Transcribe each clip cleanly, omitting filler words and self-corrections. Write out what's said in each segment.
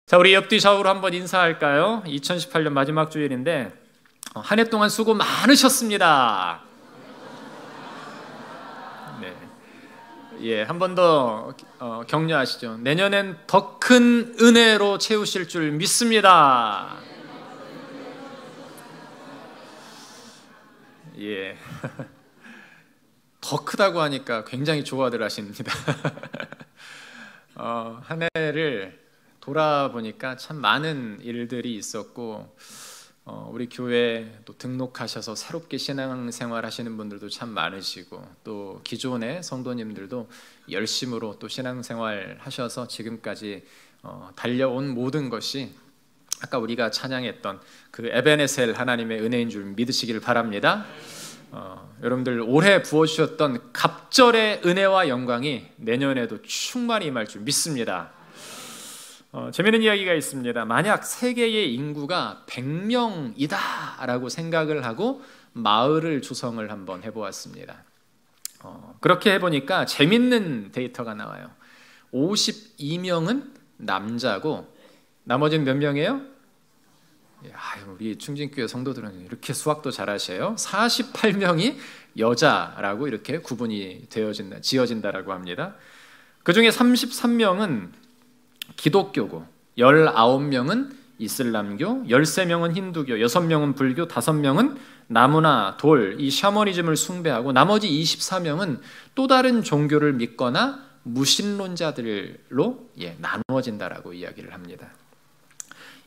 자, 우리 옆뒤 좌우로 한번 인사할까요? 2018년 마지막 주일인데 한 해 동안 수고 많으셨습니다. 네, 예, 한 번 더 격려하시죠. 내년엔 더 큰 은혜로 채우실 줄 믿습니다. 예, 더 크다고 하니까 굉장히 좋아들 하십니다. 한 해를 돌아보니까 참 많은 일들이 있었고 우리 교회 또 등록하셔서 새롭게 신앙생활 하시는 분들도 참 많으시고 또 기존의 성도님들도 열심으로 또 신앙생활 하셔서 지금까지 달려온 모든 것이 아까 우리가 찬양했던 그 에베네셀 하나님의 은혜인 줄 믿으시기를 바랍니다. 여러분들 올해 부어주셨던 갑절의 은혜와 영광이 내년에도 충만히 임할 줄 믿습니다. 재미있는 이야기가 있습니다. 만약 세계의 인구가 100명이다 라고 생각을 하고 마을을 조성을 한번 해보았습니다. 그렇게 해보니까 재밌는 데이터가 나와요. 52명은 남자고 나머지는 몇 명이에요? 우리 충진교회 성도들은 이렇게 수학도 잘하셔요. 48명이 여자라고 이렇게 구분이 지어진다라고 합니다. 그 중에 33명은 기독교고 19명은 이슬람교, 13명은 힌두교, 6명은 불교, 5명은 나무나 돌, 이 샤머니즘을 숭배하고 나머지 24명은 또 다른 종교를 믿거나 무신론자들로 나누어진다라고 이야기를 합니다.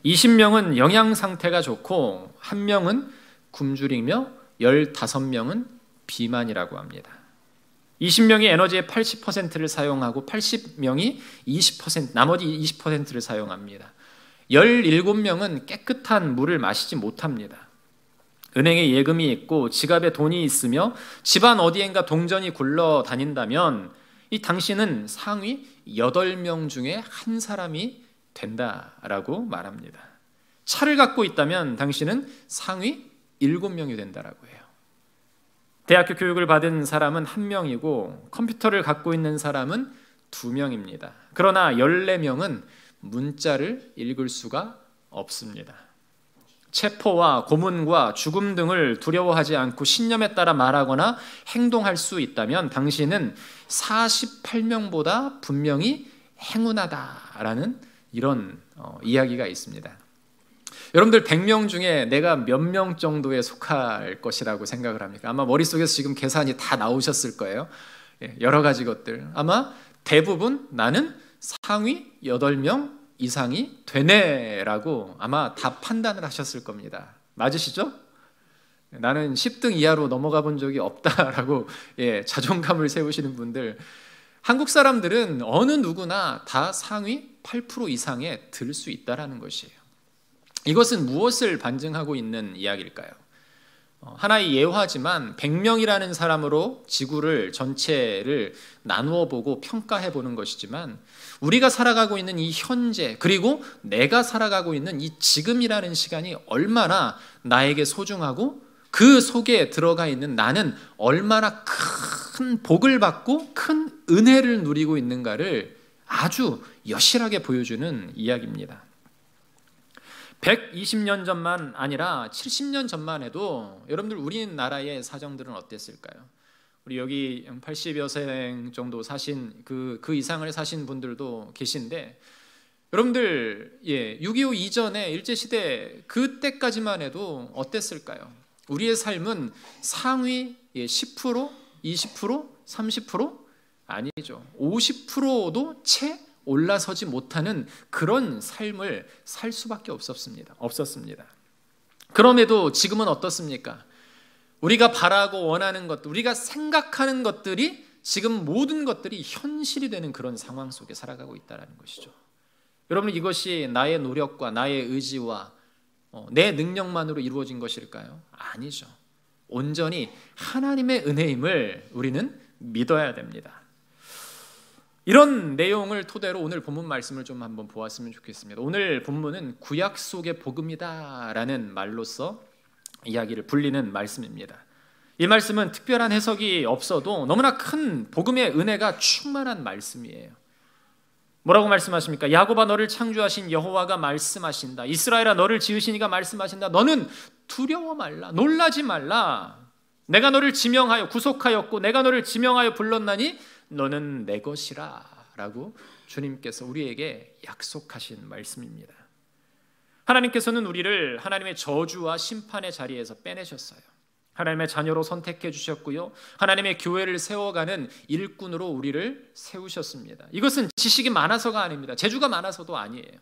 20명은 영양 상태가 좋고 1명은 굶주리며 15명은 비만이라고 합니다. 20명이 에너지의 80%를 사용하고 80명이 20%, 나머지 20%를 사용합니다. 17명은 깨끗한 물을 마시지 못합니다. 은행에 예금이 있고 지갑에 돈이 있으며 집안 어디엔가 동전이 굴러다닌다면 이 당신은 상위 8명 중에 한 사람이 된다라고 말합니다. 차를 갖고 있다면 당신은 상위 7명이 된다라고 해요. 대학교 교육을 받은 사람은 1명이고 컴퓨터를 갖고 있는 사람은 2명입니다. 그러나 14명은 문자를 읽을 수가 없습니다. 체포와 고문과 죽음 등을 두려워하지 않고 신념에 따라 말하거나 행동할 수 있다면 당신은 48명보다 분명히 행운하다라는 이런 이야기가 있습니다. 여러분들 100명 중에 내가 몇 명 정도에 속할 것이라고 생각을 합니까? 아마 머릿속에서 지금 계산이 다 나오셨을 거예요. 여러 가지 것들. 아마 대부분 나는 상위 8명 이상이 되네라고 아마 다 판단을 하셨을 겁니다. 맞으시죠? 나는 10등 이하로 넘어가 본 적이 없다라고 자존감을 세우시는 분들, 한국 사람들은 어느 누구나 다 상위 8% 이상에 들 수 있다는 것이에요. 이것은 무엇을 반증하고 있는 이야기일까요? 하나의 예화지만 100명이라는 사람으로 지구를 전체를 나누어 보고 평가해 보는 것이지만 우리가 살아가고 있는 이 현재 그리고 내가 살아가고 있는 이 지금이라는 시간이 얼마나 나에게 소중하고 그 속에 들어가 있는 나는 얼마나 큰 복을 받고 큰 은혜를 누리고 있는가를 아주 여실하게 보여주는 이야기입니다. 120년 전만 아니라 70년 전만 해도 여러분들 우리나라의 사정들은 어땠을까요? 우리 여기 80여 세 정도 사신 그 이상을 사신 분들도 계신데 여러분들 6.25 이전에 일제시대 그때까지만 해도 어땠을까요? 우리의 삶은 상위 10%, 20%, 30%? 아니죠. 50%도 채 올라서지 못하는 그런 삶을 살 수밖에 없었습니다. 그럼에도 지금은 어떻습니까? 우리가 바라고 원하는 것들, 우리가 생각하는 것들이 지금 모든 것들이 현실이 되는 그런 상황 속에 살아가고 있다는 것이죠. 여러분, 이것이 나의 노력과 나의 의지와 내 능력만으로 이루어진 것일까요? 아니죠. 온전히 하나님의 은혜임을 우리는 믿어야 됩니다. 이런 내용을 토대로 오늘 본문 말씀을 좀 한번 보았으면 좋겠습니다. 오늘 본문은 구약 속의 복음이다라는 말로서 이야기를 불리는 말씀입니다. 이 말씀은 특별한 해석이 없어도 너무나 큰 복음의 은혜가 충만한 말씀이에요. 뭐라고 말씀하십니까? 야곱아 너를 창조하신 여호와가 말씀하신다. 이스라엘아 너를 지으신 이가 말씀하신다. 너는 두려워 말라. 놀라지 말라. 내가 너를 지명하여 구속하였고 내가 너를 지명하여 불렀나니 너는 내 것이라 라고 주님께서 우리에게 약속하신 말씀입니다. 하나님께서는 우리를 하나님의 저주와 심판의 자리에서 빼내셨어요. 하나님의 자녀로 선택해 주셨고요, 하나님의 교회를 세워가는 일꾼으로 우리를 세우셨습니다. 이것은 지식이 많아서가 아닙니다. 재주가 많아서도 아니에요.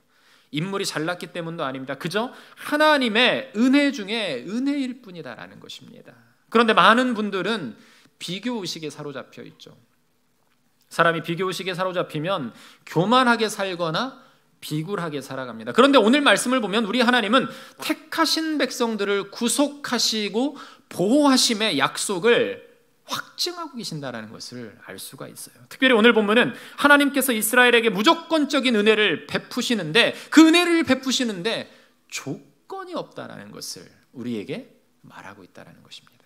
인물이 잘났기 때문도 아닙니다. 그저 하나님의 은혜 중에 은혜일 뿐이다라는 것입니다. 그런데 많은 분들은 비교의식에 사로잡혀 있죠. 사람이 비교의식에 사로잡히면 교만하게 살거나 비굴하게 살아갑니다. 그런데 오늘 말씀을 보면 우리 하나님은 택하신 백성들을 구속하시고 보호하심의 약속을 확증하고 계신다는 것을 알 수가 있어요. 특별히 오늘 본문은 하나님께서 이스라엘에게 무조건적인 은혜를 베푸시는데 그 은혜를 베푸시는데 조건이 없다는 것을 우리에게 말하고 있다는 것입니다.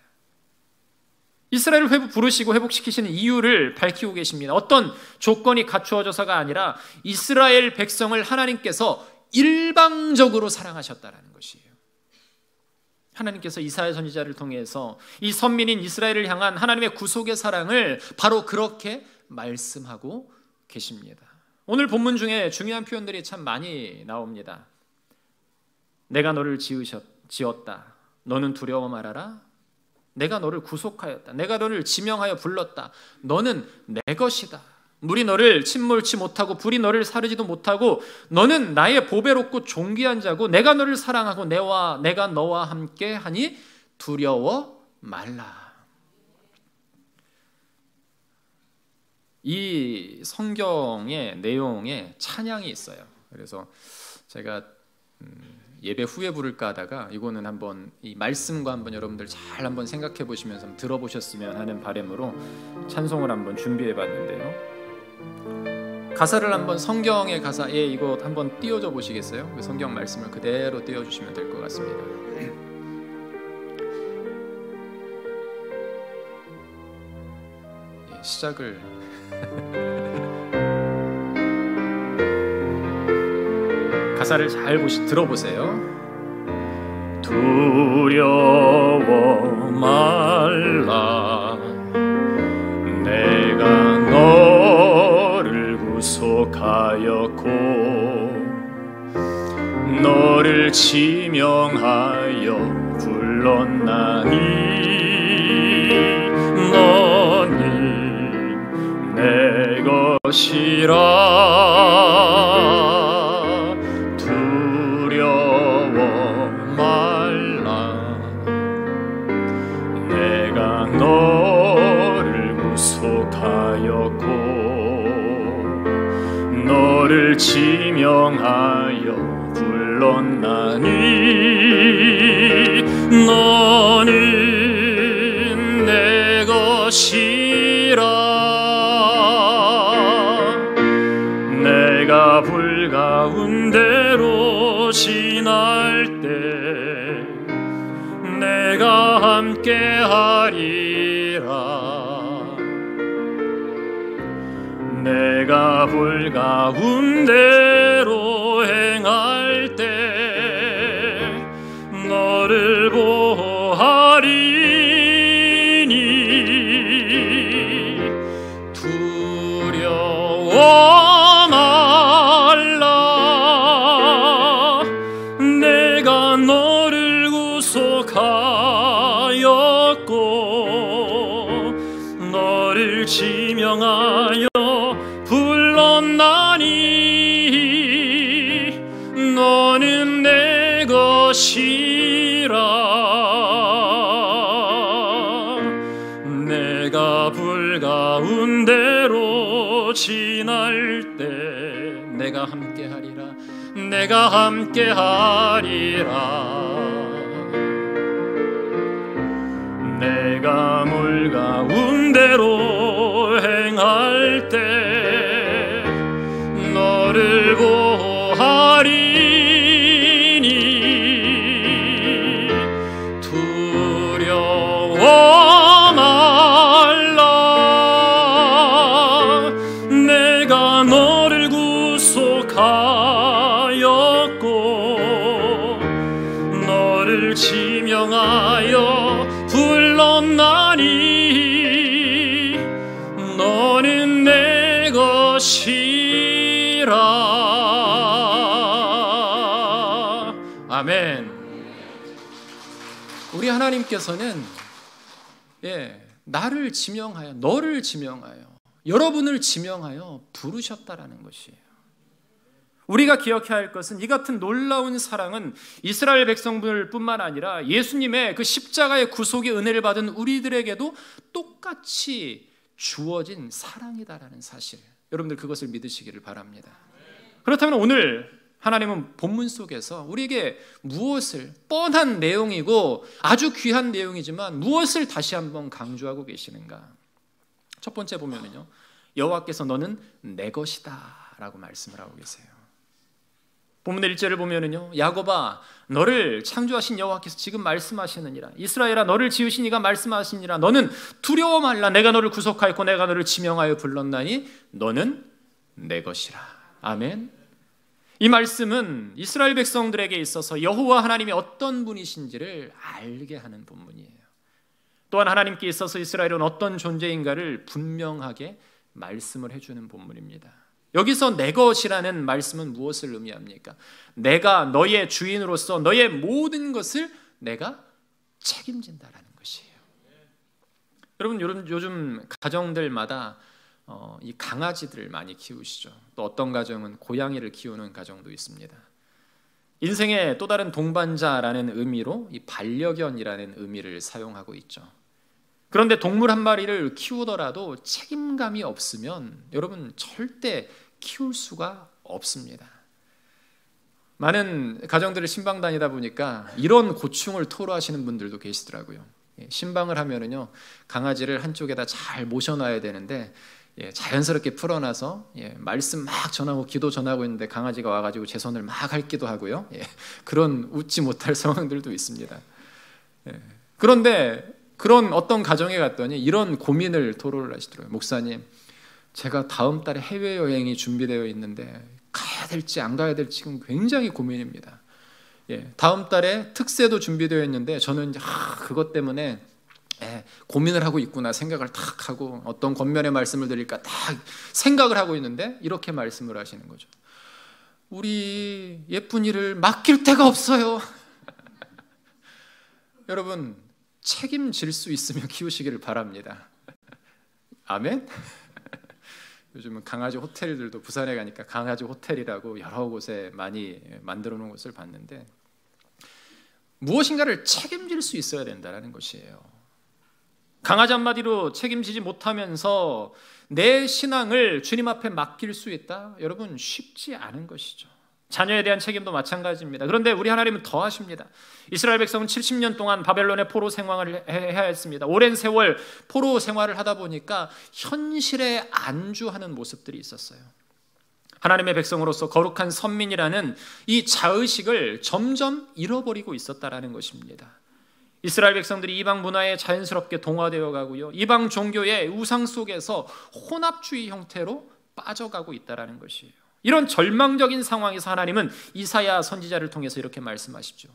이스라엘을 부르시고 회복시키시는 이유를 밝히고 계십니다. 어떤 조건이 갖추어져서가 아니라 이스라엘 백성을 하나님께서 일방적으로 사랑하셨다는 것이에요. 하나님께서 이사야 선지자를 통해서 이 선민인 이스라엘을 향한 하나님의 구속의 사랑을 바로 그렇게 말씀하고 계십니다. 오늘 본문 중에 중요한 표현들이 참 많이 나옵니다. 내가 너를 지었다. 너는 두려워 말아라. 내가 너를 구속하였다. 내가 너를 지명하여 불렀다. 너는 내 것이다. 물이 너를 침몰치 못하고 불이 너를 사르지도 못하고 너는 나의 보배롭고 존귀한 자고 내가 너를 사랑하고 내가 너와 함께 하니 두려워 말라. 이 성경의 내용에 찬양이 있어요. 그래서 제가 예배 후에 부를까 하다가 이거는 한번 이 말씀과 한번 여러분들 잘 한번 생각해 보시면서 한번 들어보셨으면 하는 바람으로 찬송을 한번 준비해 봤는데요. 가사를 한번 성경의 가사에 이거 한번 띄워줘 보시겠어요? 그 성경 말씀을 그대로 띄워주시면 될 것 같습니다. 시작을 가사를 잘 들어보세요. 두려워 말라. 내가 너를 구속하였고 너를 지명하여 불렀나니 너는 내 것이라. 너를 구속하였고 너를 지명하여 불렀나니 너는 내 것이라. 내가 불 가운데로 지날 때 내가 함께하리라. 내가 불 가운데로 행할 때 너를 보호하리니 두려워 말라. 내가 너를 구속하였고 너를 지명하여 불렀나니 너는 내 것이라. 내가 불 가운데로 지날 때 내가 함께하리라. 내가 함께하리라. 내가 물 가운데로 행할 때 너를 보호하리니 두려워 말라. 내가 너를 너를 지명하여 불렀나니 너는 내 것이라. 아멘. 우리 하나님께서는 나를 지명하여, 너를 지명하여, 여러분을 지명하여 부르셨다라는 것이에요. 우리가 기억해야 할 것은 이 같은 놀라운 사랑은 이스라엘 백성들뿐만 아니라 예수님의 그 십자가의 구속의 은혜를 받은 우리들에게도 똑같이 주어진 사랑이다라는 사실, 여러분들 그것을 믿으시기를 바랍니다. 그렇다면 오늘 하나님은 본문 속에서 우리에게 무엇을, 뻔한 내용이고 아주 귀한 내용이지만 무엇을 다시 한번 강조하고 계시는가? 첫 번째 보면은요, 여호와께서 너는 내 것이다 라고 말씀을 하고 계세요. 본문의 1절을 보면은요, 야곱아 너를 창조하신 여호와께서 지금 말씀하시느니라, 이스라엘아 너를 지으신 이가 말씀하시니라, 너는 두려워 말라, 내가 너를 구속하였고 내가 너를 지명하여 불렀나니 너는 내 것이라. 아멘. 이 말씀은 이스라엘 백성들에게 있어서 여호와 하나님이 어떤 분이신지를 알게 하는 본문이에요. 또한 하나님께 있어서 이스라엘은 어떤 존재인가를 분명하게 말씀을 해주는 본문입니다. 여기서 내 것이라는 말씀은 무엇을 의미합니까? 내가 너의 주인으로서 너의 모든 것을 내가 책임진다라는 것이에요. 여러분, 요즘 가정들마다 이 강아지들을 많이 키우시죠. 또 어떤 가정은 고양이를 키우는 가정도 있습니다. 인생의 또 다른 동반자라는 의미로 이 반려견이라는 의미를 사용하고 있죠. 그런데 동물 한 마리를 키우더라도 책임감이 없으면 여러분 절대 키울 수가 없습니다. 많은 가정들을 신방 다니다 보니까 이런 고충을 토로하시는 분들도 계시더라고요. 신방을 하면은요, 강아지를 한쪽에다 잘 모셔놔야 되는데 자연스럽게 풀어놔서 말씀 막 전하고 기도 전하고 있는데 강아지가 와가지고 제 손을 막 핥기도 하고요. 그런 웃지 못할 상황들도 있습니다. 그런데 그런 어떤 가정에 갔더니 이런 고민을 토로를 하시더라고요. 목사님, 제가 다음 달에 해외여행이 준비되어 있는데 가야 될지 안 가야 될지 지금 굉장히 고민입니다. 다음 달에 특세도 준비되어 있는데 저는 이제 그것 때문에 고민을 하고 있구나 생각을 딱 하고 어떤 권면의 말씀을 드릴까 딱 생각을 하고 있는데 이렇게 말씀을 하시는 거죠. 우리 예쁜이를 맡길 데가 없어요. 여러분, 책임질 수 있으면 키우시기를 바랍니다. 아멘? 요즘은 강아지 호텔들도 부산에 가니까 강아지 호텔이라고 여러 곳에 많이 만들어 놓은 곳을 봤는데 무엇인가를 책임질 수 있어야 된다는 것이에요. 강아지 한마디로 책임지지 못하면서 내 신앙을 주님 앞에 맡길 수 있다? 여러분, 쉽지 않은 것이죠. 자녀에 대한 책임도 마찬가지입니다. 그런데 우리 하나님은 더 하십니다. 이스라엘 백성은 70년 동안 바벨론의 포로 생활을 해야 했습니다. 오랜 세월 포로 생활을 하다 보니까 현실에 안주하는 모습들이 있었어요. 하나님의 백성으로서 거룩한 선민이라는 이 자의식을 점점 잃어버리고 있었다라는 것입니다. 이스라엘 백성들이 이방 문화에 자연스럽게 동화되어 가고요, 이방 종교의 우상 속에서 혼합주의 형태로 빠져가고 있다라는 것이에요. 이런 절망적인 상황에서 하나님은 이사야 선지자를 통해서 이렇게 말씀하시죠.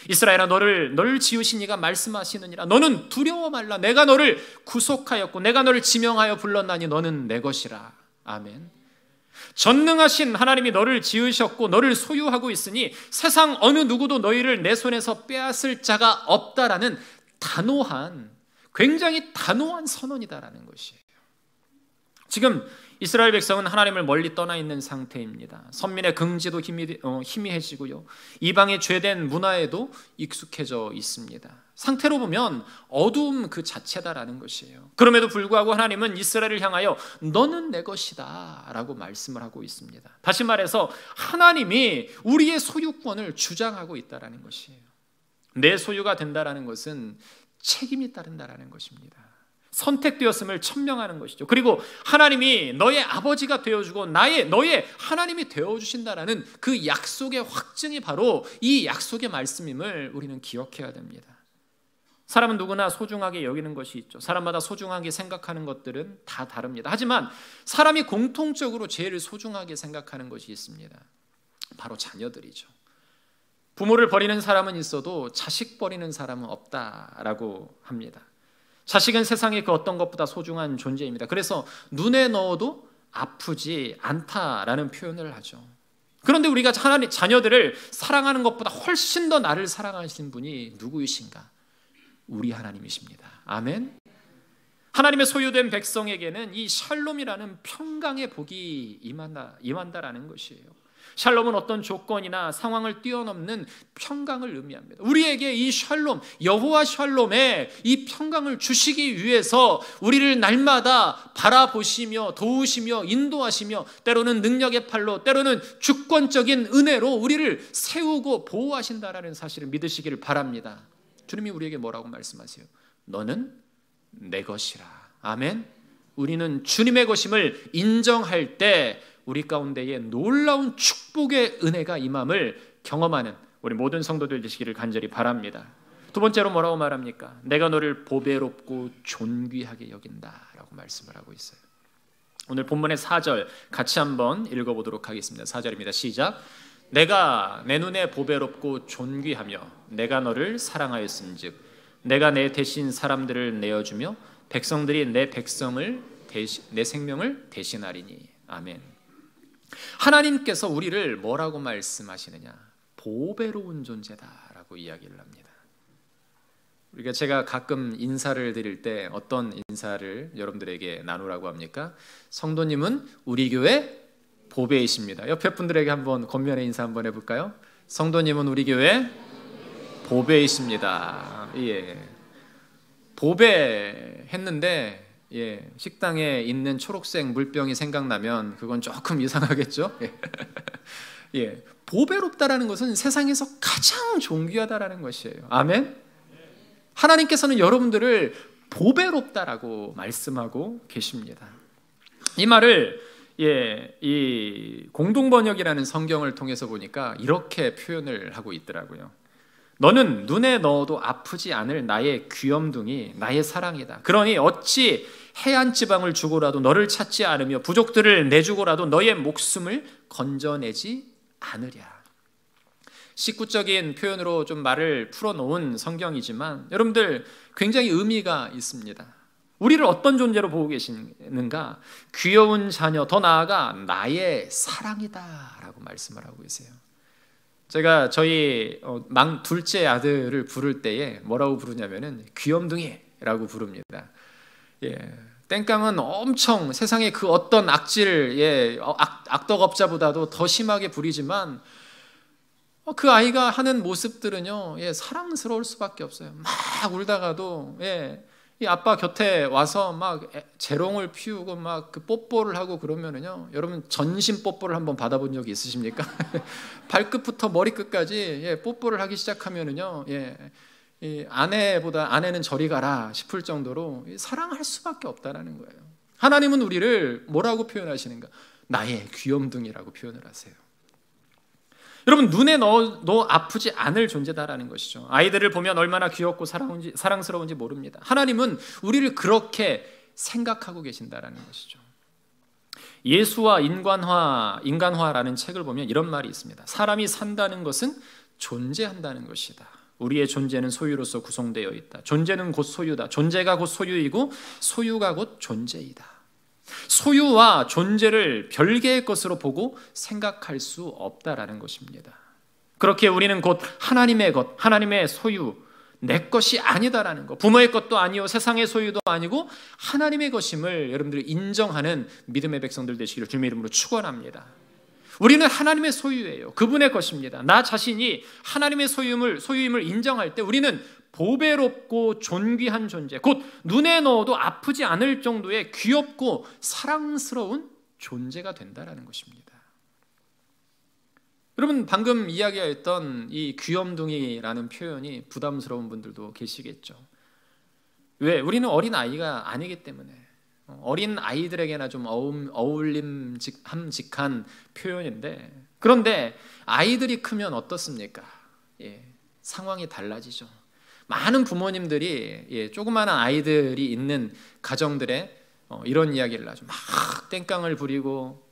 이스라엘아 너를 지으신 이가 말씀하시느니라, 너는 두려워 말라, 내가 너를 구속하였고 내가 너를 지명하여 불렀나니 너는 내 것이라. 아멘. 전능하신 하나님이 너를 지으셨고 너를 소유하고 있으니 세상 어느 누구도 너희를 내 손에서 빼앗을 자가 없다라는 단호한, 굉장히 단호한 선언이다라는 것이에요. 지금 이스라엘 백성은 하나님을 멀리 떠나 있는 상태입니다. 선민의 긍지도 희미해지고요, 이방의 죄된 문화에도 익숙해져 있습니다. 상태로 보면 어두움 그 자체다라는 것이에요. 그럼에도 불구하고 하나님은 이스라엘을 향하여 너는 내 것이다 라고 말씀을 하고 있습니다. 다시 말해서 하나님이 우리의 소유권을 주장하고 있다라는 것이에요. 내 소유가 된다라는 것은 책임이 따른다라는 것입니다. 선택되었음을 천명하는 것이죠. 그리고 하나님이 너의 아버지가 되어주고 너의 하나님이 되어주신다라는 그 약속의 확증이 바로 이 약속의 말씀임을 우리는 기억해야 됩니다. 사람은 누구나 소중하게 여기는 것이 있죠. 사람마다 소중하게 생각하는 것들은 다 다릅니다. 하지만 사람이 공통적으로 제일 소중하게 생각하는 것이 있습니다. 바로 자녀들이죠. 부모를 버리는 사람은 있어도 자식 버리는 사람은 없다라고 합니다. 자식은 세상의 그 어떤 것보다 소중한 존재입니다. 그래서 눈에 넣어도 아프지 않다라는 표현을 하죠. 그런데 우리가 하나님 자녀들을 사랑하는 것보다 훨씬 더 나를 사랑하시는 분이 누구이신가? 우리 하나님이십니다. 아멘. 하나님의 소유된 백성에게는 이 샬롬이라는 평강의 복이 임한다라는 것이에요. 샬롬은 어떤 조건이나 상황을 뛰어넘는 평강을 의미합니다. 우리에게 이 샬롬, 여호와 샬롬의 이 평강을 주시기 위해서 우리를 날마다 바라보시며 도우시며 인도하시며 때로는 능력의 팔로, 때로는 주권적인 은혜로 우리를 세우고 보호하신다라는 사실을 믿으시기를 바랍니다. 주님이 우리에게 뭐라고 말씀하세요? 너는 내 것이라. 아멘. 우리는 주님의 것임을 인정할 때 우리 가운데에 놀라운 축복의 은혜가 임함을 경험하는 우리 모든 성도들 되시기를 간절히 바랍니다. 두 번째로 뭐라고 말합니까? 내가 너를 보배롭고 존귀하게 여긴다라고 말씀을 하고 있어요. 오늘 본문의 4절 같이 한번 읽어보도록 하겠습니다. 4절입니다. 시작. 내가 내 눈에 보배롭고 존귀하며 내가 너를 사랑하였은즉 내가 내 대신 사람들을 내어주며 백성들이 내 생명을 대신하리니. 아멘. 하나님께서 우리를 뭐라고 말씀하시느냐? 보배로운 존재다라고 이야기를 합니다. 우리가 제가 가끔 인사를 드릴 때 어떤 인사를 여러분들에게 나누라고 합니까? 성도님은 우리 교회 보배이십니다. 옆에 분들에게 한번 겉면에 인사 한번 해볼까요? 성도님은 우리 교회 보배이십니다. 예. 보배 했는데 식당에 있는 초록색 물병이 생각나면 그건 조금 이상하겠죠? 보배롭다라는 것은 세상에서 가장 존귀하다라는 것이에요. 아멘? 하나님께서는 여러분들을 보배롭다라고 말씀하고 계십니다. 이 말을 이 공동번역이라는 성경을 통해서 보니까 이렇게 표현을 하고 있더라고요. 너는 눈에 넣어도 아프지 않을 나의 귀염둥이, 나의 사랑이다. 그러니 어찌 해안 지방을 주고라도 너를 찾지 않으며 부족들을 내주고라도 너의 목숨을 건져내지 않으랴. 식구적인 표현으로 좀 말을 풀어놓은 성경이지만 여러분들 굉장히 의미가 있습니다. 우리를 어떤 존재로 보고 계시는가? 귀여운 자녀, 더 나아가 나의 사랑이다 라고 말씀을 하고 계세요. 제가 저희 둘째 아들을 부를 때에 뭐라고 부르냐면은 귀염둥이라고 부릅니다. 땡깡은 엄청 세상의 그 어떤 악질, 악덕업자보다도 더 심하게 부리지만 그 아이가 하는 모습들은요, 사랑스러울 수밖에 없어요. 막 울다가도 이 아빠 곁에 와서 막 재롱을 피우고 막 그 뽀뽀를 하고 그러면은요, 여러분 전신 뽀뽀를 한번 받아본 적이 있으십니까? 발끝부터 머리끝까지 뽀뽀를 하기 시작하면은요, 이 아내는 저리 가라 싶을 정도로 사랑할 수밖에 없다라는 거예요. 하나님은 우리를 뭐라고 표현하시는가? 나의 귀염둥이라고 표현을 하세요. 여러분 눈에 넣어 아프지 않을 존재다라는 것이죠. 아이들을 보면 얼마나 귀엽고 사랑스러운지 모릅니다. 하나님은 우리를 그렇게 생각하고 계신다라는 것이죠. 예수와 인간화라는 책을 보면 이런 말이 있습니다. 사람이 산다는 것은 존재한다는 것이다. 우리의 존재는 소유로서 구성되어 있다. 존재는 곧 소유다. 존재가 곧 소유이고 소유가 곧 존재이다. 소유와 존재를 별개의 것으로 보고 생각할 수 없다라는 것입니다. 그렇게 우리는 곧 하나님의 것, 하나님의 소유, 내 것이 아니다라는 것, 부모의 것도 아니요 세상의 소유도 아니고 하나님의 것임을 여러분들이 인정하는 믿음의 백성들 되시기를 주님의 이름으로 축원합니다. 우리는 하나님의 소유예요. 그분의 것입니다. 나 자신이 하나님의 소유임을 인정할 때 우리는 보배롭고 존귀한 존재, 곧 눈에 넣어도 아프지 않을 정도의 귀엽고 사랑스러운 존재가 된다라는 것입니다. 여러분 방금 이야기했던 이 귀염둥이라는 표현이 부담스러운 분들도 계시겠죠. 왜? 우리는 어린 아이가 아니기 때문에. 어린 아이들에게나 좀 어울림직한 표현인데, 그런데 아이들이 크면 어떻습니까? 상황이 달라지죠. 많은 부모님들이 조그마한 아이들이 있는 가정들에 이런 이야기를 하죠. 막 땡깡을 부리고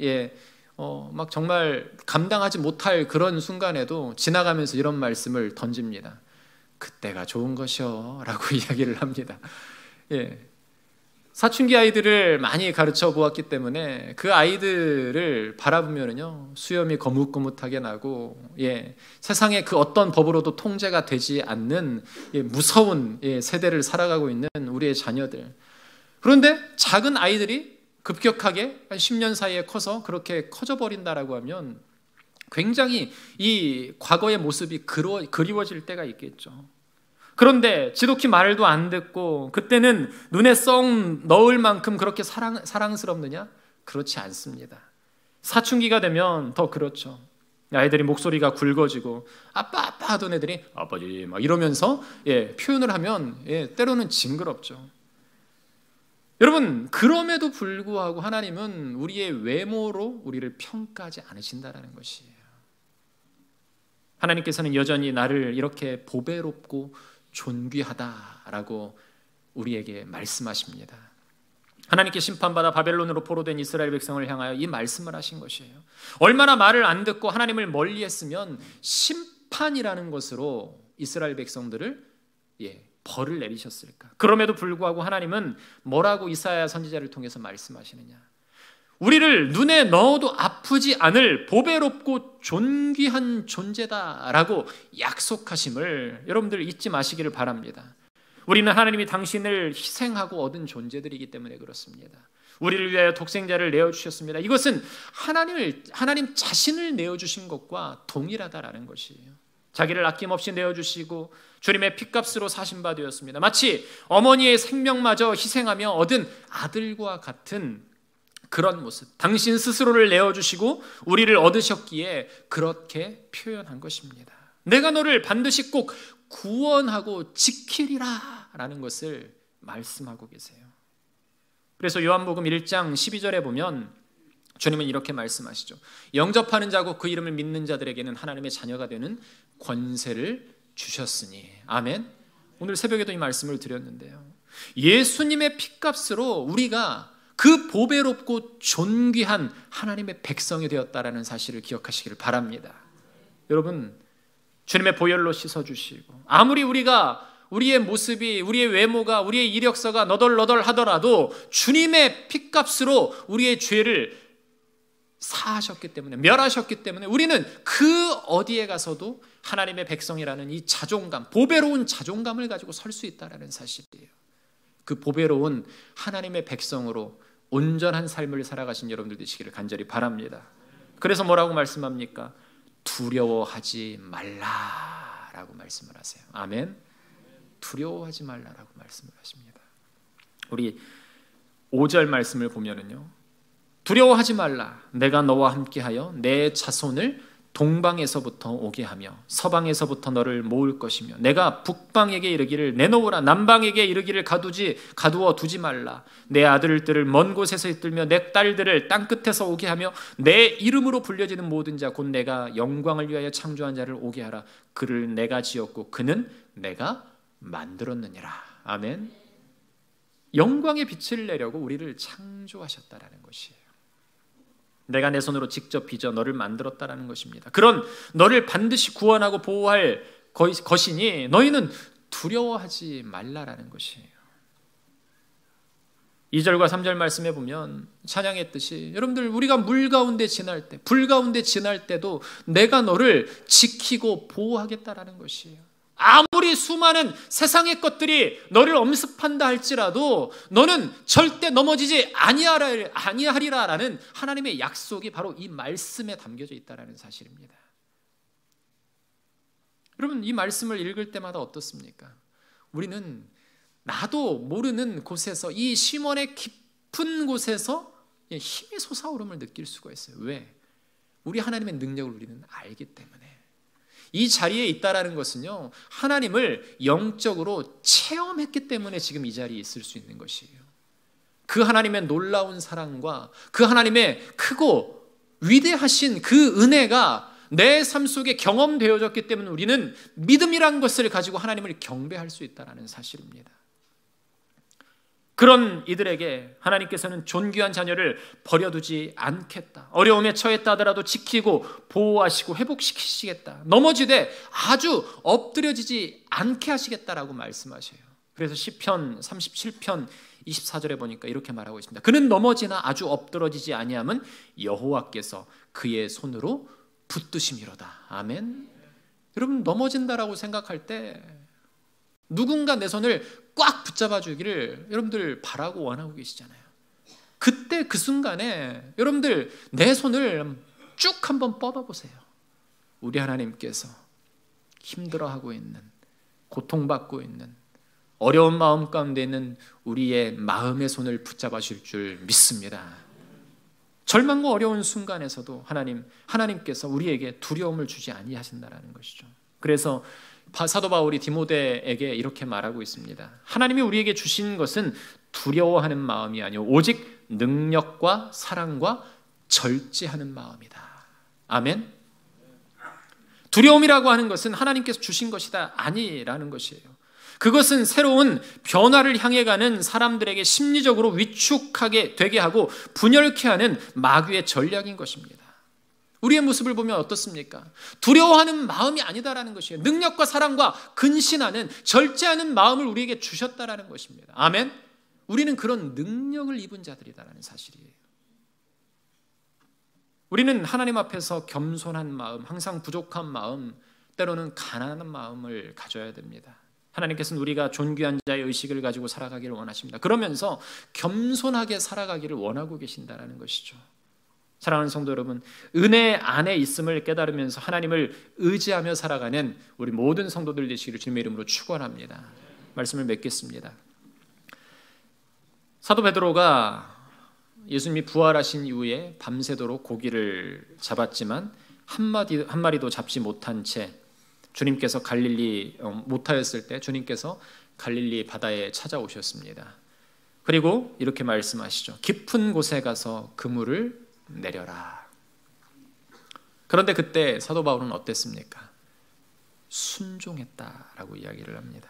막 정말 감당하지 못할 그런 순간에도 지나가면서 이런 말씀을 던집니다. 그때가 좋은 것이요 라고 이야기를 합니다. 예. 사춘기 아이들을 많이 가르쳐 보았기 때문에 그 아이들을 바라보면요 수염이 거뭇거뭇하게 나고, 세상의 그 어떤 법으로도 통제가 되지 않는 무서운 세대를 살아가고 있는 우리의 자녀들. 그런데 작은 아이들이 급격하게 한 10년 사이에 커서 그렇게 커져버린다라고 하면 굉장히 이 과거의 모습이 그리워질 때가 있겠죠. 그런데 지독히 말도 안 듣고 그때는 눈에 쏙 넣을 만큼 그렇게 사랑스럽느냐? 그렇지 않습니다. 사춘기가 되면 더 그렇죠. 아이들이 목소리가 굵어지고 아빠 아빠 하던 애들이 아버지 막 이러면서 표현을 하면 때로는 징그럽죠. 여러분, 그럼에도 불구하고 하나님은 우리의 외모로 우리를 평가하지 않으신다라는 것이에요. 하나님께서는 여전히 나를 이렇게 보배롭고 존귀하다라고 우리에게 말씀하십니다. 하나님께 심판받아 바벨론으로 포로된 이스라엘 백성을 향하여 이 말씀을 하신 것이에요. 얼마나 말을 안 듣고 하나님을 멀리했으면 심판이라는 것으로 이스라엘 백성들을 벌을 내리셨을까? 그럼에도 불구하고 하나님은 뭐라고 이사야 선지자를 통해서 말씀하시느냐? 우리를 눈에 넣어도 아프지 않을 보배롭고 존귀한 존재다라고 약속하심을 여러분들 잊지 마시기를 바랍니다. 우리는 하나님이 당신을 희생하고 얻은 존재들이기 때문에 그렇습니다. 우리를 위하여 독생자를 내어주셨습니다. 이것은 하나님 자신을 내어주신 것과 동일하다라는 것이에요. 자기를 아낌없이 내어주시고 주님의 핏값으로 사신 바 되었습니다. 마치 어머니의 생명마저 희생하며 얻은 아들과 같은 그런 모습, 당신 스스로를 내어주시고 우리를 얻으셨기에 그렇게 표현한 것입니다. 내가 너를 반드시 꼭 구원하고 지키리라 라는 것을 말씀하고 계세요. 그래서 요한복음 1장 12절에 보면 주님은 이렇게 말씀하시죠. 영접하는 자고 그 이름을 믿는 자들에게는 하나님의 자녀가 되는 권세를 주셨으니. 아멘. 오늘 새벽에도 이 말씀을 드렸는데요. 예수님의 핏값으로 우리가 그 보배롭고 존귀한 하나님의 백성이 되었다라는 사실을 기억하시기를 바랍니다. 여러분, 주님의 보혈로 씻어주시고 아무리 우리의 모습이, 우리의 외모가, 우리의 이력서가 너덜너덜 하더라도 주님의 핏값으로 우리의 죄를 사하셨기 때문에, 멸하셨기 때문에 우리는 그 어디에 가서도 하나님의 백성이라는 이 자존감, 보배로운 자존감을 가지고 설 수 있다는 사실이에요. 그 보배로운 하나님의 백성으로 온전한 삶을 살아가신 여러분들 되시기를 간절히 바랍니다. 그래서 뭐라고 말씀합니까? 두려워하지 말라라고 말씀을 하세요. 아멘. 두려워하지 말라라고 말씀을 하십니다. 우리 5절 말씀을 보면은요, 두려워하지 말라. 내가 너와 함께하여 내 자손을 동방에서부터 오게 하며 서방에서부터 너를 모을 것이며 내가 북방에게 이르기를 내놓으라. 남방에게 이르기를 가두어 두지 말라. 내 아들들을 먼 곳에서 이끌며 내 딸들을 땅끝에서 오게 하며 내 이름으로 불려지는 모든 자 곧 내가 영광을 위하여 창조한 자를 오게 하라. 그를 내가 지었고 그는 내가 만들었느니라. 아멘. 영광의 빛을 내려고 우리를 창조하셨다라는 것이에요. 내가 내 손으로 직접 빚어 너를 만들었다라는 것입니다. 그런 너를 반드시 구원하고 보호할 것이니 너희는 두려워하지 말라라는 것이에요. 2절과 3절 말씀해 보면 찬양했듯이 여러분들 우리가 물 가운데 지날 때, 불 가운데 지날 때도 내가 너를 지키고 보호하겠다라는 것이에요. 아무리 수많은 세상의 것들이 너를 엄습한다 할지라도 너는 절대 넘어지지 아니하리라라는 하나님의 약속이 바로 이 말씀에 담겨져 있다는 사실입니다. 여러분, 이 말씀을 읽을 때마다 어떻습니까? 우리는 나도 모르는 곳에서, 이 심원의 깊은 곳에서 힘이 솟아오름을 느낄 수가 있어요. 왜? 우리 하나님의 능력을 우리는 알기 때문에. 이 자리에 있다라는 것은요, 하나님을 영적으로 체험했기 때문에 지금 이 자리에 있을 수 있는 것이에요. 그 하나님의 놀라운 사랑과 그 하나님의 크고 위대하신 그 은혜가 내 삶 속에 경험되어졌기 때문에 우리는 믿음이란 것을 가지고 하나님을 경배할 수 있다는 사실입니다. 그런 이들에게 하나님께서는 존귀한 자녀를 버려두지 않겠다. 어려움에 처했다 하더라도 지키고 보호하시고 회복시키시겠다. 넘어지되 아주 엎드려지지 않게 하시겠다라고 말씀하셔요. 그래서 시편 37편 24절에 보니까 이렇게 말하고 있습니다. 그는 넘어지나 아주 엎드러지지 아니함은 여호와께서 그의 손으로 붙드심이로다. 아멘. 여러분, 넘어진다라고 생각할 때 누군가 내 손을 꽉 붙잡아 주기를 여러분들 바라고 원하고 계시잖아요. 그때 그 순간에 여러분들 내 손을 쭉 한번 뻗어보세요. 우리 하나님께서 힘들어하고 있는, 고통받고 있는, 어려운 마음 가운데 있는 우리의 마음의 손을 붙잡아 주실 줄 믿습니다. 절망과 어려운 순간에서도 하나님께서 우리에게 두려움을 주지 아니하신다라는 것이죠. 그래서 사도 바울이 디모데에게 이렇게 말하고 있습니다. 하나님이 우리에게 주신 것은 두려워하는 마음이 아니오 오직 능력과 사랑과 절제하는 마음이다. 아멘. 두려움이라고 하는 것은 하나님께서 주신 것이다 아니라는 것이에요. 그것은 새로운 변화를 향해 가는 사람들에게 심리적으로 위축하게 되게 하고 분열케 하는 마귀의 전략인 것입니다. 우리의 모습을 보면 어떻습니까? 두려워하는 마음이 아니다라는 것이에요. 능력과 사랑과 근신하는, 절제하는 마음을 우리에게 주셨다라는 것입니다. 아멘. 우리는 그런 능력을 입은 자들이다라는 사실이에요. 우리는 하나님 앞에서 겸손한 마음, 항상 부족한 마음, 때로는 가난한 마음을 가져야 됩니다. 하나님께서는 우리가 존귀한 자의 의식을 가지고 살아가기를 원하십니다. 그러면서 겸손하게 살아가기를 원하고 계신다는 것이죠. 사랑하는 성도 여러분, 은혜 안에 있음을 깨달으면서 하나님을 의지하며 살아가는 우리 모든 성도들 되시기를 주님의 이름으로 축원합니다. 말씀을 맺겠습니다. 사도 베드로가 예수님이 부활하신 이후에 밤새도록 고기를 잡았지만 한 마리도 잡지 못한 채 주님께서 갈릴리 못하였을 때 주님께서 갈릴리 바다에 찾아오셨습니다. 그리고 이렇게 말씀하시죠. 깊은 곳에 가서 그물을 내려라. 그런데 그때 사도 바울은 어땠습니까? 순종했다라고 이야기를 합니다.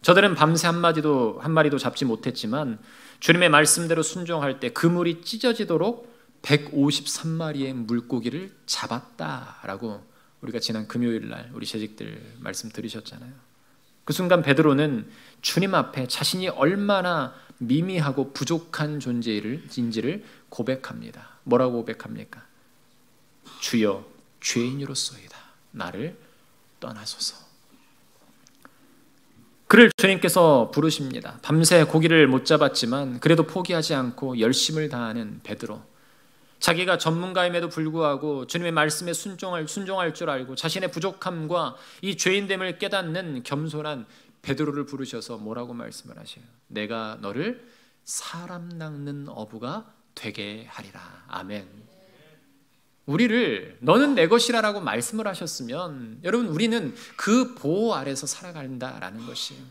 저들은 밤새 한 마리도 잡지 못했지만 주님의 말씀대로 순종할 때 그물이 찢어지도록 153마리의 물고기를 잡았다라고 우리가 지난 금요일 날 우리 재직들 말씀 들으셨잖아요. 그 순간 베드로는 주님 앞에 자신이 얼마나 미미하고 부족한 존재인지를 고백합니다. 뭐라고 고백합니까? 주여, 죄인으로소이다. 나를 떠나소서. 그를 주님께서 부르십니다. 밤새 고기를 못 잡았지만 그래도 포기하지 않고 열심을 다하는 베드로. 자기가 전문가임에도 불구하고 주님의 말씀에 순종할 줄 알고 자신의 부족함과 이 죄인됨을 깨닫는 겸손한 베드로를 부르셔서 뭐라고 말씀을 하셔요? 내가 너를 사람 낚는 어부가 되게 하리라. 아멘. 우리를 너는 내 것이라라고 말씀을 하셨으면 여러분 우리는 그 보호 아래에서 살아간다라는 것이에요.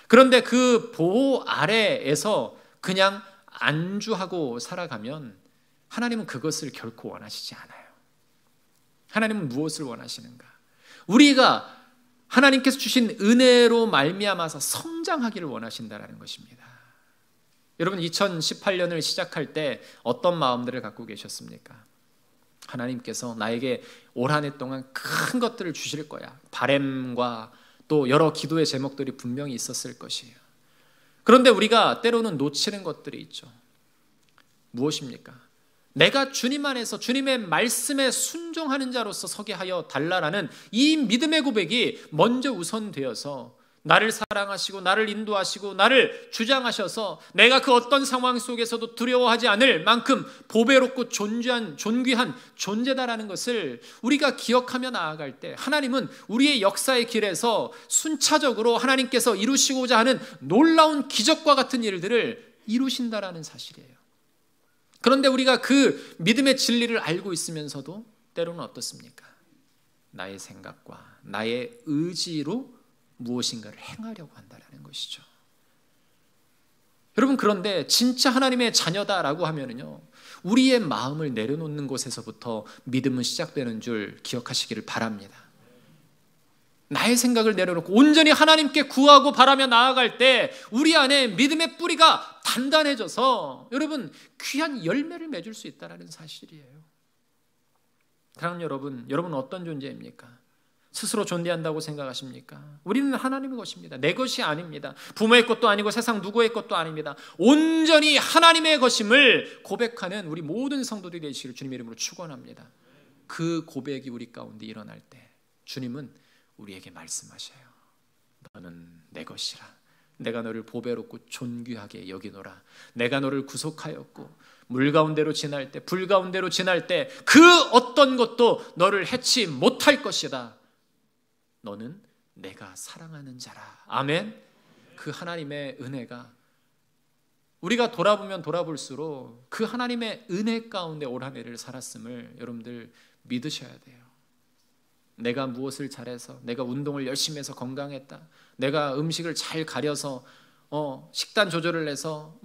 그런데 그 보호 아래에서 그냥 안주하고 살아가면 하나님은 그것을 결코 원하시지 않아요. 하나님은 무엇을 원하시는가? 우리가 하나님께서 주신 은혜로 말미암아서 성장하기를 원하신다는 것입니다. 여러분 2018년을 시작할 때 어떤 마음들을 갖고 계셨습니까? 하나님께서 나에게 올 한 해 동안 큰 것들을 주실 거야. 바램과 또 여러 기도의 제목들이 분명히 있었을 것이에요. 그런데 우리가 때로는 놓치는 것들이 있죠. 무엇입니까? 내가 주님 안에서 주님의 말씀에 순종하는 자로서 서게 하여 달라라는 이 믿음의 고백이 먼저 우선되어서 나를 사랑하시고 나를 인도하시고 나를 주장하셔서 내가 그 어떤 상황 속에서도 두려워하지 않을 만큼 보배롭고 존귀한 존재다라는 것을 우리가 기억하며 나아갈 때 하나님은 우리의 역사의 길에서 순차적으로 하나님께서 이루시고자 하는 놀라운 기적과 같은 일들을 이루신다라는 사실이에요. 그런데 우리가 그 믿음의 진리를 알고 있으면서도 때로는 어떻습니까? 나의 생각과 나의 의지로 무엇인가를 행하려고 한다는 것이죠. 여러분 그런데 진짜 하나님의 자녀다라고 하면은요, 우리의 마음을 내려놓는 곳에서부터 믿음은 시작되는 줄 기억하시기를 바랍니다. 나의 생각을 내려놓고 온전히 하나님께 구하고 바라며 나아갈 때 우리 안에 믿음의 뿌리가 단단해져서 여러분 귀한 열매를 맺을 수 있다는 사실이에요. 사랑하는 여러분 어떤 존재입니까? 스스로 존재한다고 생각하십니까? 우리는 하나님의 것입니다. 내 것이 아닙니다. 부모의 것도 아니고 세상 누구의 것도 아닙니다. 온전히 하나님의 것임을 고백하는 우리 모든 성도들이 되시기를 주님의 이름으로 축원합니다. 그 고백이 우리 가운데 일어날 때 주님은 우리에게 말씀하셔요. 너는 내 것이라. 내가 너를 보배롭고 존귀하게 여기노라. 내가 너를 구속하였고 물 가운데로 지날 때, 불 가운데로 지날 때 그 어떤 것도 너를 해치 못할 것이다. 너는 내가 사랑하는 자라. 아멘. 그 하나님의 은혜가 우리가 돌아보면 돌아볼수록 그 하나님의 은혜 가운데 올 한 해를 살았음을 여러분들 믿으셔야 돼요. 내가 무엇을 잘해서, 내가 운동을 열심히 해서 건강했다, 내가 음식을 잘 가려서 식단 조절을 해서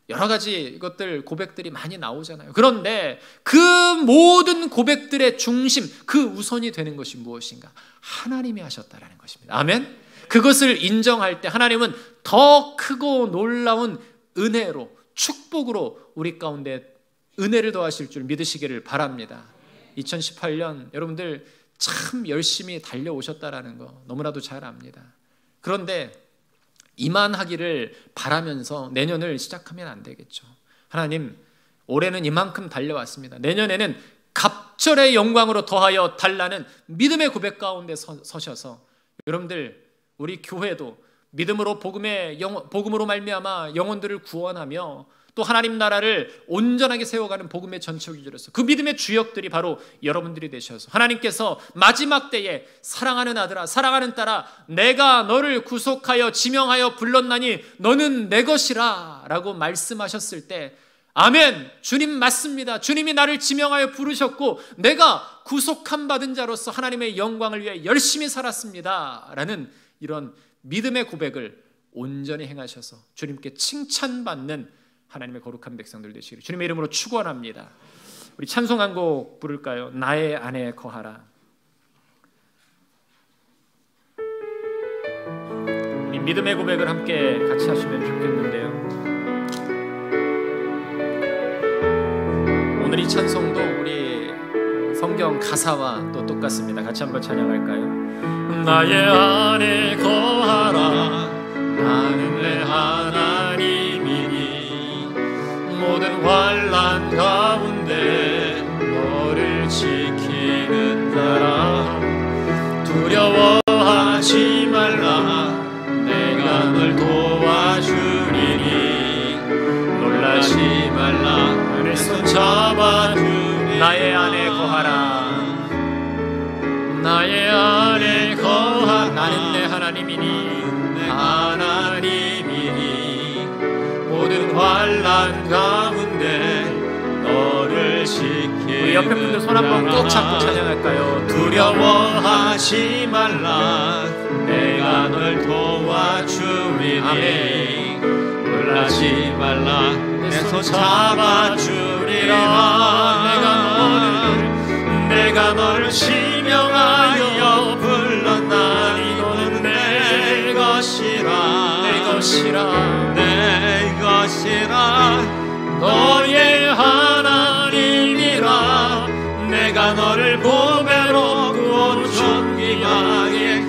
여러 가지 것들 고백들이 많이 나오잖아요. 그런데 그 모든 고백들의 중심, 그 우선이 되는 것이 무엇인가? 하나님이 하셨다라는 것입니다. 아멘. 그것을 인정할 때 하나님은 더 크고 놀라운 은혜로, 축복으로 우리 가운데 은혜를 더하실 줄 믿으시기를 바랍니다. 2018년 여러분들 참 열심히 달려오셨다라는 거 너무나도 잘 압니다. 그런데 이만하기를 바라면서 내년을 시작하면 안 되겠죠. 하나님, 올해는 이만큼 달려왔습니다. 내년에는 갑절의 영광으로 더하여 달라는 믿음의 고백 가운데 서셔서 여러분들 우리 교회도 믿음으로 복음으로 말미암아 영혼들을 구원하며 또 하나님 나라를 온전하게 세워가는 복음의 전초기지로서 그 믿음의 주역들이 바로 여러분들이 되셔서 하나님께서 마지막 때에 사랑하는 아들아, 사랑하는 딸아, 내가 너를 구속하여 지명하여 불렀나니 너는 내 것이라 라고 말씀하셨을 때 아멘, 주님 맞습니다. 주님이 나를 지명하여 부르셨고 내가 구속함 받은 자로서 하나님의 영광을 위해 열심히 살았습니다 라는 이런 믿음의 고백을 온전히 행하셔서 주님께 칭찬받는 하나님의 거룩한 백성들 되시기를 주님의 이름으로 축원합니다. 우리 찬송 한 곡 부를까요? 나의 안에 거하라. 우리 믿음의 고백을 함께 같이 하시면 좋겠는데요. 오늘 이 찬송도 우리 성경 가사와 또 똑같습니다. 같이 한번 찬양할까요? 나의 안에 거하라. 나는 내 하나님이니 모든 환난 가운데 너를 지키는 자라. 두려워하지 말라. 내가 널 도와주리니 놀라지 말라. 내 손 잡아주리. 나의 안에 거하라. 나의 안에 거하라. 나는 내 하나님이니 하나님이니 모든 환난 가운데 너를 지키는 우리 옆에 분들 손 한번 꼭 잡고 찬양할까요? 두려워하지 말라. 내가 널 도와주리니 놀라지 말라. 내 손 잡아주리라. 내가 너를 지명하여 불렀나니 너는 내 것이라. 내 것이라. 내 것이라. 너의 하나님이라. 내가 너를 보배롭고 존귀하게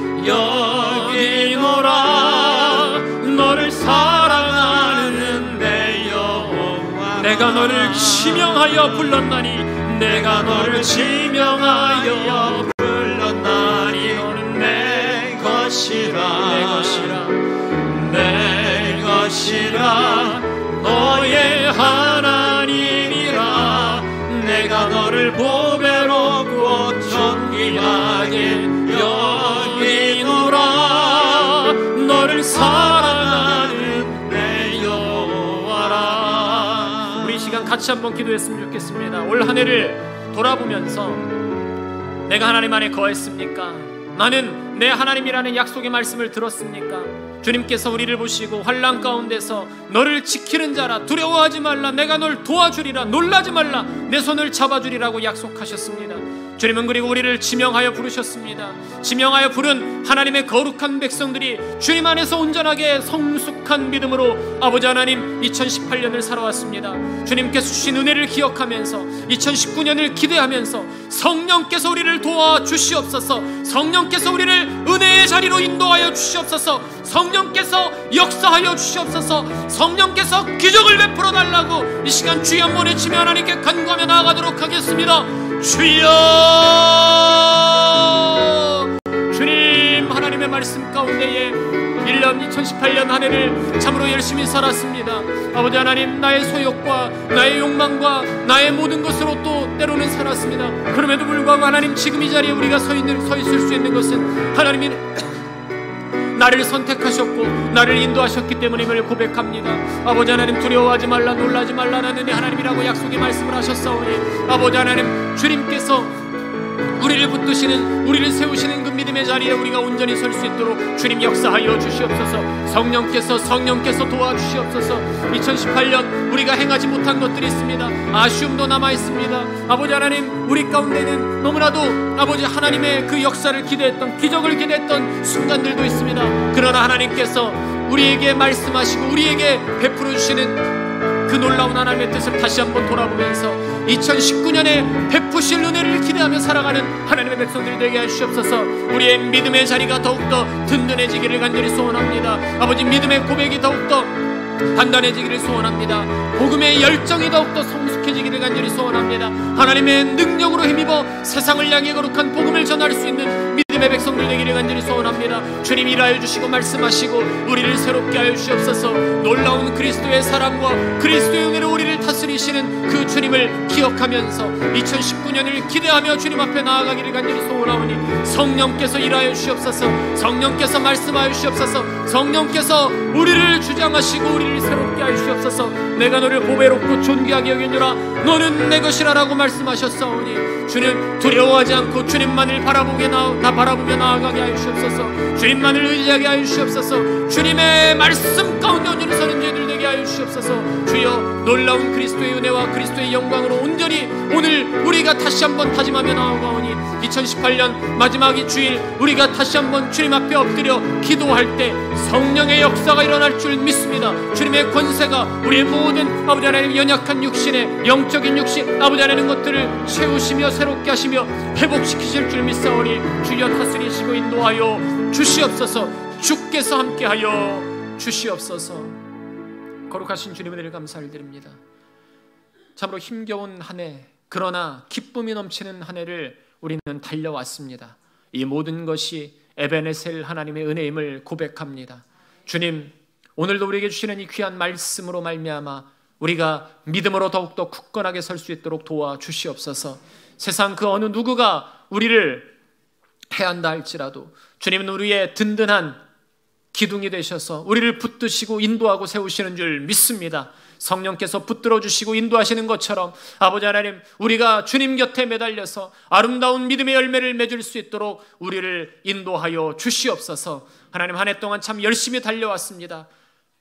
여기노라. 너를 사랑하는 내 여호와. 내가 너를 지명하여 불렀나니 내가 너를 지명하여 불렀나니 너는 내 것이라. 내 것이라. 내 것이라. 너의 하나님이라. 내가 너를 보배롭고 존귀하게 여기노라. 너를 사랑하는 내 여호와라. 우리 이 시간 같이 한번 기도했으면 좋겠습니다. 올 한 해를 돌아보면서 내가 하나님 안에 거했습니까? 나는 내 하나님이라는 약속의 말씀을 들었습니까? 주님께서 우리를 보시고 환난 가운데서 너를 지키는 자라. 두려워하지 말라. 내가 널 도와주리라. 놀라지 말라. 내 손을 잡아주리라고 약속하셨습니다. 주님은 그리고 우리를 지명하여 부르셨습니다. 지명하여 부른 하나님의 거룩한 백성들이 주님 안에서 온전하게 성숙한 믿음으로 아버지 하나님 2018년을 살아왔습니다. 주님께서 주신 은혜를 기억하면서 2019년을 기대하면서 성령께서 우리를 도와주시옵소서. 성령께서 우리를 은혜의 자리로 인도하여 주시옵소서. 성령께서 역사하여 주시옵소서. 성령께서 기적을 베풀어 달라고 이 시간 주여 한번 외치며 하나님께 간구하며 나아가도록 하겠습니다. 주여! 주님, 하나님의 말씀 가운데에 1년 2018년 한 해를 참으로 열심히 살았습니다. 아버지 하나님, 나의 소욕과 나의 욕망과 나의 모든 것으로 또 때로는 살았습니다. 그럼에도 불구하고 하나님, 지금 이 자리에 우리가 서 있을 수 있는 것은 하나님이 나를 선택하셨고 나를 인도하셨기 때문임을 고백합니다. 아버지 하나님, 두려워하지 말라, 놀라지 말라는 내 하나님이라고 약속의 말씀을 하셨사오니 아버지 하나님, 주님께서 우리를 붙드시는, 우리를 세우시는 그 믿음의 자리에 우리가 온전히 설 수 있도록 주님 역사하여 주시옵소서. 성령께서 도와주시옵소서. 2018년 우리가 행하지 못한 것들이 있습니다. 아쉬움도 남아있습니다. 아버지 하나님, 우리 가운데는 너무나도 아버지 하나님의 그 역사를 기대했던, 기적을 기대했던 순간들도 있습니다. 그러나 하나님께서 우리에게 말씀하시고 우리에게 베풀어 주시는 그 놀라운 하나님의 뜻을 다시 한번 돌아보면서 2019년에 베푸실 은혜를 기대하며 살아가는 하나님의 백성들이 되게 하시옵소서. 우리의 믿음의 자리가 더욱더 든든해지기를 간절히 소원합니다. 아버지, 믿음의 고백이 더욱더 단단해지기를 소원합니다. 복음의 열정이 더욱더 성숙해지기를 간절히 소원합니다. 하나님의 능력으로 힘입어 세상을 향해 거룩한 복음을 전할 수 있는 믿음의 백성들 되기를 간절히 소원합니다. 주님, 일하여 주시고 말씀하시고 우리를 새롭게 하여 주시옵소서. 놀라운 그리스도의 사랑과 그리스도의 은혜로 우리를 다스리시는 그 주님을 기억하면서 2019년을 기대하며 주님 앞에 나아가기를 간절히 소원하오니 성령께서 일하여 주시옵소서. 성령께서 말씀하여 주시옵소서. 성령께서 우리를 주장하시고 우리를 새롭게 하여 주시옵소서. 내가 너를 보배롭고 존귀하게 여기노라, 너는 내 것이라 라고 말씀하셨사오니 주님, 두려워하지 않고 주님만을 바라보며 나아가게 하여 주시옵소서. 주님만을 의지하게 하여 주시옵소서. 주님의 말씀 가운데 온전히 서는 저희들 되게 하여 주시옵소서. 주여, 놀라운 그리스도의 은혜와 그리스도의 영광으로 온전히 오늘 우리가 다시 한번 다짐하며 나아가오니 2018년 마지막이 주일 우리가 다시 한번 주님 앞에 엎드려 기도할 때 성령의 역사가 일어날 줄 믿습니다. 주님의 권세가 우리의 모든 아버지 하나님 연약한 육신의 영적인 육신 아버지 하나님 것들을 채우시며 새롭게 하시며 회복시키실 줄 믿사오니 주여 다스리시고 인도하여 주시옵소서. 주께서 함께하여 주시옵소서. 거룩하신 주님의 은혜를 감사를 드립니다. 참으로 힘겨운 한 해, 그러나 기쁨이 넘치는 한 해를 우리는 달려왔습니다. 이 모든 것이 에베네셀 하나님의 은혜임을 고백합니다. 주님, 오늘도 우리에게 주시는 이 귀한 말씀으로 말미암아 우리가 믿음으로 더욱더 굳건하게 설 수 있도록 도와주시옵소서. 세상 그 어느 누구가 우리를 해한다 할지라도 주님은 우리의 든든한 기둥이 되셔서 우리를 붙드시고 인도하고 세우시는 줄 믿습니다. 성령께서 붙들어 주시고 인도하시는 것처럼 아버지 하나님, 우리가 주님 곁에 매달려서 아름다운 믿음의 열매를 맺을 수 있도록 우리를 인도하여 주시옵소서. 하나님, 한 해 동안 참 열심히 달려왔습니다.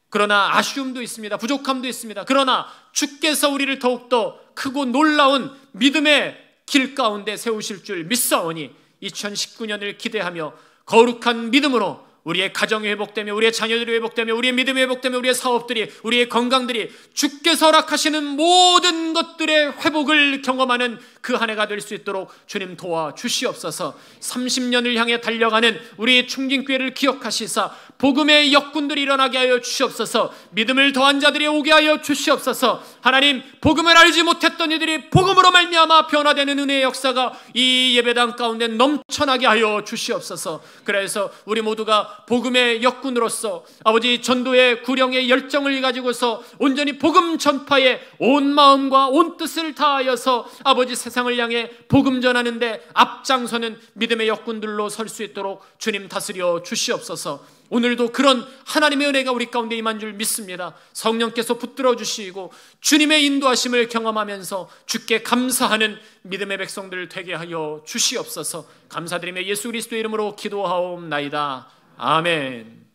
그러나 아쉬움도 있습니다. 부족함도 있습니다. 그러나 주께서 우리를 더욱더 크고 놀라운 믿음의 길 가운데 세우실 줄 믿사오니 2019년을 기대하며 거룩한 믿음으로 우리의 가정이 회복되며 우리의 자녀들이 회복되며 우리의 믿음이 회복되며 우리의 사업들이, 우리의 건강들이 주께서 허락하시는 모든 것들의 회복을 경험하는 그 한 해가 될 수 있도록 주님 도와주시옵소서. 30년을 향해 달려가는 우리의 충진교회를 기억하시사 복음의 역군들이 일어나게 하여 주시옵소서. 믿음을 더한 자들이 오게 하여 주시옵소서. 하나님, 복음을 알지 못했던 이들이 복음으로 말미암아 변화되는 은혜의 역사가 이 예배당 가운데 넘쳐나게 하여 주시옵소서. 그래서 우리 모두가 복음의 역군으로서 아버지 전도의 구령의 열정을 가지고서 온전히 복음 전파에 온 마음과 온 뜻을 다하여서 아버지 세상을 향해 복음 전하는데 앞장서는 믿음의 역군들로 설 수 있도록 주님 다스려 주시옵소서. 오늘도 그런 하나님의 은혜가 우리 가운데 임한 줄 믿습니다. 성령께서 붙들어 주시고 주님의 인도하심을 경험하면서 주께 감사하는 믿음의 백성들 되게 하여 주시옵소서. 감사드리며 예수 그리스도의 이름으로 기도하옵나이다. 아멘.